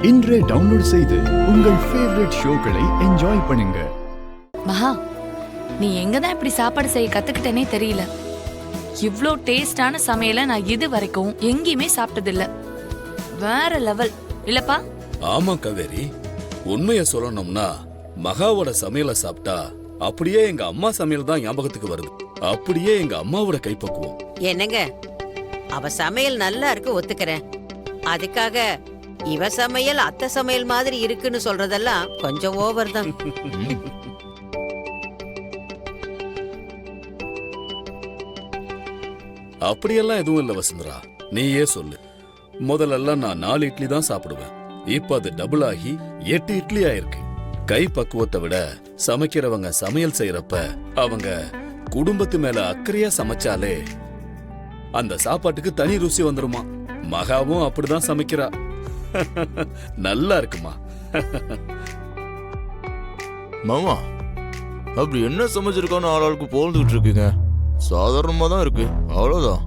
இன்றே டவுன்லோட் செய்து உங்கள் ஃபேவரட் ஷோக்களை என்ஜாய் பண்ணுங்க. மகா, நீ எங்கதான் இப்படி சாப்பாடு செய்ய கத்துக்கிட்டேனே தெரியல. இவ்ளோ டேஸ்டான சமையலை நான் இது வரைக்கும் எங்கேயுமே சாப்பிட்டதில்ல. வேற லெவல் இல்லப்பா? ஆமா காவேரி, உண்மைய சொல்லணும்னா மகாவோட சமையலை சாப்பிட்டா அப்படியே எங்க அம்மா சமையல் தான் ஞாபகத்துக்கு வருது. அப்படியே எங்க அம்மாவோட கைப்பக்குவம். என்னங்க, அவ சமையல் நல்லா இருக்கு, ஒத்துக்கிறேன். அதுக்காக இவ சமையல் அத்தை சமையல் மாதிரி இருக்குன்னு சொல்றதெல்லாம் கொஞ்சம் ஓவர் தான். அப்படியெல்லாம் எதுவும் இல்ல வசுந்தரா, நீயே சொல்லு. முதல்ல நான் 4 இட்லி தான் சாப்பிடுவேன். இப்ப அது டபுள் ஆகி 8 இட்லி ஆயிருக்கு. கை பக்குவத்தை விட சமைக்கிறவங்க சமையல் செய்யறப்ப அவங்க குடும்பத்து மேல அக்கறையா சமைச்சாலே அந்த சாப்பாட்டுக்கு தனி ருசி வந்துருமா. மகாவும் அப்படிதான் சமைக்கிறா. நல்லா இருக்குமா? மாமா, அப்படி என்ன சமைச்சிருக்கான்னு ஆளாளுக்கு போந்துகிட்டு இருக்கீங்க. சாதாரணமா தான் இருக்கு, அவ்வளவுதான்.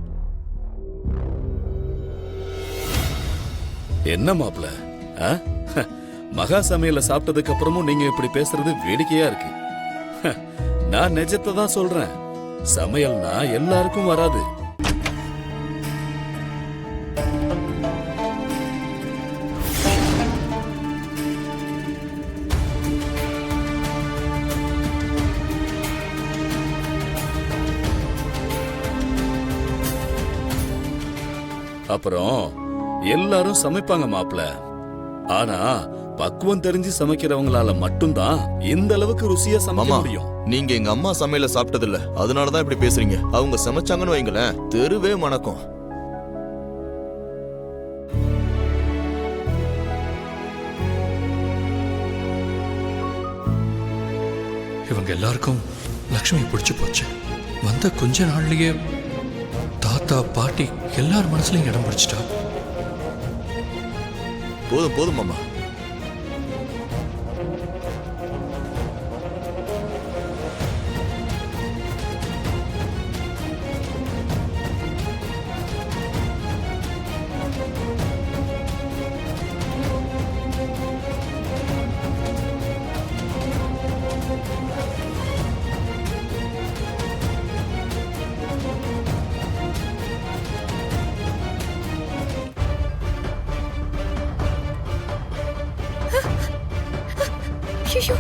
என்ன மாப்ள, மகா சமையல சாப்பிட்டதுக்கு அப்புறமும் நீங்க இப்படி பேசுறது வேடிக்கையா இருக்கு. நான் நிஜத்தை தான் சொல்றேன். சமையல்னா எல்லாருக்கும் வராது. அப்புறம் எல்லாரும் சமைப்பாங்க மாப்ள. ஆனா பக்குவம் தெரிஞ்சு சமைக்கிறவங்களால மட்டும்தான் இந்த அளவுக்கு ருசியா சமைக்க முடியும். நீங்க எங்க அம்மா சமையல சாப்பிட்டது இல்ல, அதனாலதான் இப்படி பேசுறீங்க. அவங்க சமைச்சாங்கன்னு வைங்களேன், தெருவே மணக்கும். இவங்க எல்லாருக்கும் லக்ஷ்மி பிடிச்சு போச்சு. வந்த கொஞ்ச நாள்லயே தாத்தா பாட்டி எல்லார் மனசுலயும் இடம் பிடிச்சிட்டா. போதும் போதும் மாமா. ஐயோ,